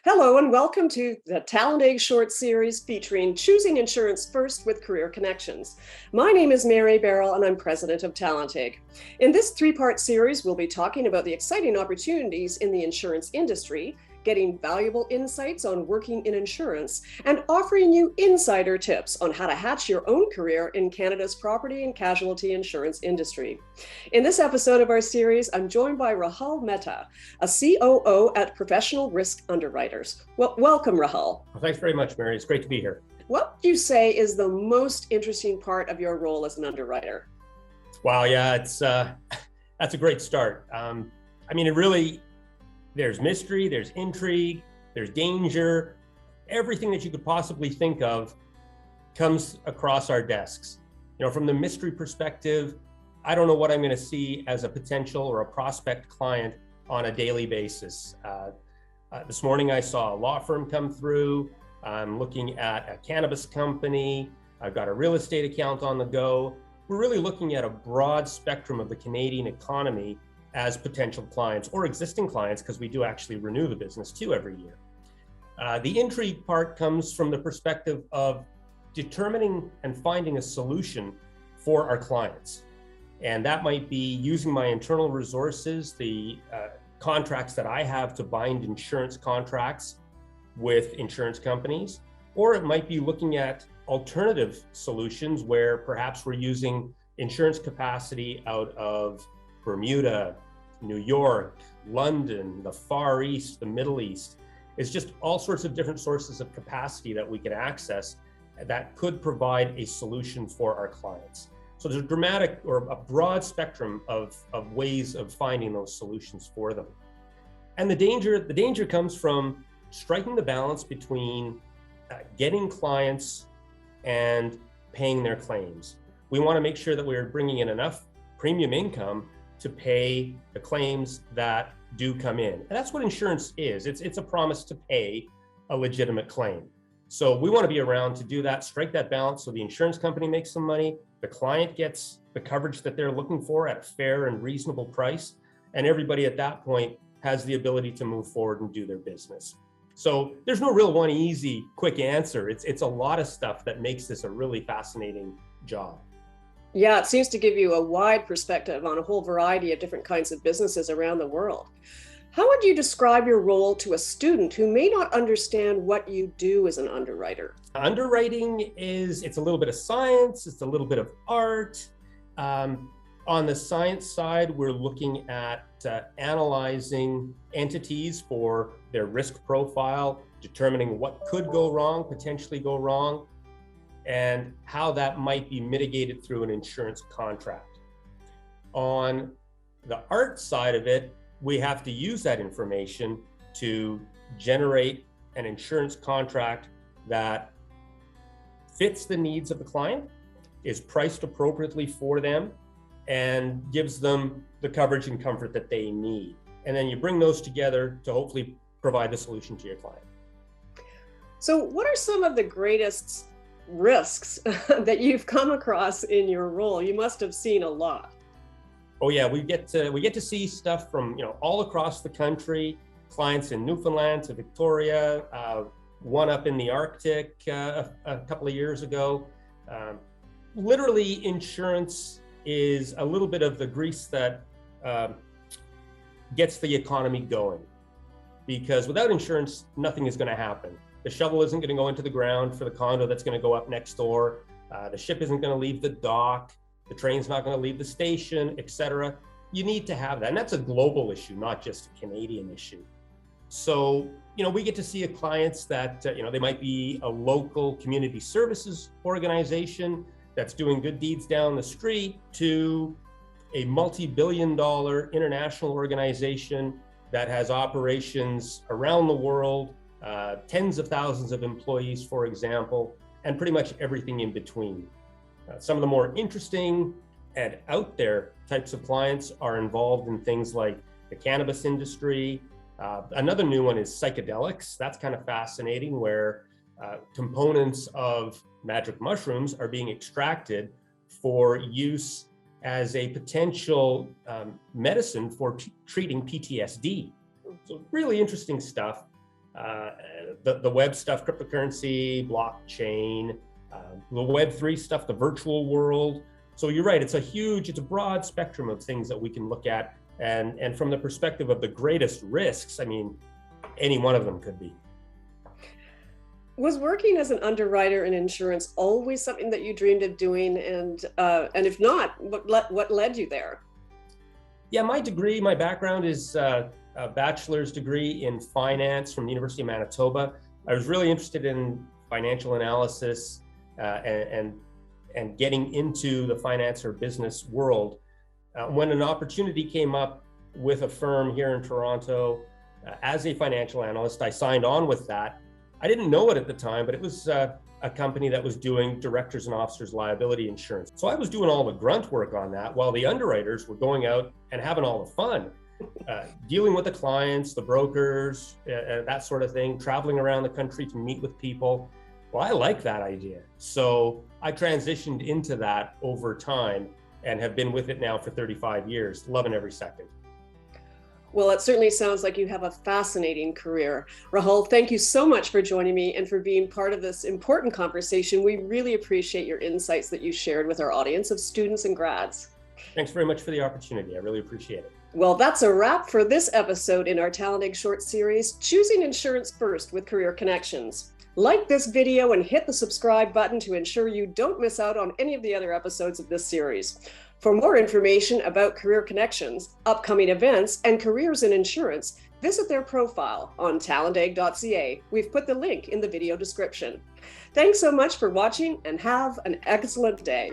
Hello and welcome to the TalentEgg short series featuring Choosing Insurance First with Career Connections. My name is Mary Barrell and I'm president of TalentEgg. In this three-part series, we'll be talking about the exciting opportunities in the insurance industry, getting valuable insights on working in insurance, and offering you insider tips on how to hatch your own career in Canada's property and casualty insurance industry. In this episode of our series, I'm joined by Rahul Mehta, a COO at Professional Risk Underwriters. Well, welcome, Rahul. Well, thanks very much, Mary. It's great to be here. What would you say is the most interesting part of your role as an underwriter? Wow, yeah, that's a great start. There's mystery, there's intrigue, there's danger. Everything that you could possibly think of comes across our desks. From the mystery perspective, I don't know what I'm going to see as a potential or a prospect client on a daily basis. This morning I saw a law firm come through. I'm looking at a cannabis company. I've got a real estate account on the go. We're really looking at a broad spectrum of the Canadian economy as potential clients or existing clients, because we do actually renew the business too every year. The intrigue part comes from the perspective of determining and finding a solution for our clients. And that might be using my internal resources, the contracts that I have to bind insurance contracts with insurance companies, or it might be looking at alternative solutions where perhaps we're using insurance capacity out of Bermuda, New York, London, the Far East, the Middle East. It's just all sorts of different sources of capacity that we can access that could provide a solution for our clients. So there's a dramatic or a broad spectrum of ways of finding those solutions for them. And the danger comes from striking the balance between getting clients and paying their claims. We want to make sure that we're bringing in enough premium income to pay the claims that do come in. And that's what insurance is. It's a promise to pay a legitimate claim. So we want to be around to do that, strike that balance so the insurance company makes some money, the client gets the coverage that they're looking for at a fair and reasonable price, and everybody at that point has the ability to move forward and do their business. So there's no real one easy, quick answer. It's a lot of stuff that makes this a really fascinating job. Yeah, it seems to give you a wide perspective on a whole variety of different kinds of businesses around the world. How would you describe your role to a student who may not understand what you do as an underwriter? Underwriting it's a little bit of science, it's a little bit of art. On the science side, we're looking at analyzing entities for their risk profile, determining what could go wrong, potentially go wrong, and how that might be mitigated through an insurance contract. On the art side of it, we have to use that information to generate an insurance contract that fits the needs of the client, is priced appropriately for them, and gives them the coverage and comfort that they need. And then you bring those together to hopefully provide the solution to your client. So what are some of the greatest risks that you've come across in your role? You must have seen a lot. Oh yeah, we get to see stuff from all across the country. Clients in Newfoundland to Victoria, one up in the Arctic a couple of years ago. Literally, insurance is a little bit of the grease that gets the economy going. Because without insurance, nothing is going to happen. The shovel isn't going to go into the ground for the condo that's going to go up next door. The ship isn't going to leave the dock. The train's not going to leave the station, etc. You need to have that. And that's a global issue, not just a Canadian issue. So, we get to see clients that, they might be a local community services organization that's doing good deeds down the street to a multi-billion-dollar international organization that has operations around the world, tens of thousands of employees, for example, and pretty much everything in between. Some of the more interesting and out there types of clients are involved in things like the cannabis industry. Another new one is psychedelics. That's kind of fascinating, where components of magic mushrooms are being extracted for use as a potential medicine for treating PTSD. So really interesting stuff. the web stuff, cryptocurrency, blockchain, the Web3 stuff, the virtual world. So you're right, it's a broad spectrum of things that we can look at. And from the perspective of the greatest risks, I mean, any one of them could be. Was working as an underwriter in insurance always something that you dreamed of doing? And if not, what led you there? Yeah, my background is a bachelor's degree in finance from the University of Manitoba. I was really interested in financial analysis and getting into the finance or business world. When an opportunity came up with a firm here in Toronto as a financial analyst, I signed on with that. I didn't know it at the time, but it was a company that was doing directors and officers liability insurance. So I was doing all the grunt work on that while the underwriters were going out and having all the fun, dealing with the clients, the brokers, that sort of thing, traveling around the country to meet with people. Well, I like that idea. So I transitioned into that over time and have been with it now for 35 years, loving every second. Well, it certainly sounds like you have a fascinating career. Rahul, thank you so much for joining me and for being part of this important conversation. We really appreciate your insights that you shared with our audience of students and grads. Thanks very much for the opportunity. I really appreciate it. Well, that's a wrap for this episode in our TalentEgg short series, Choosing Insurance First with Career Connections. Like this video and hit the subscribe button to ensure you don't miss out on any of the other episodes of this series. For more information about Career Connections, upcoming events, and careers in insurance, visit their profile on talentegg.ca. We've put the link in the video description. Thanks so much for watching and have an excellent day.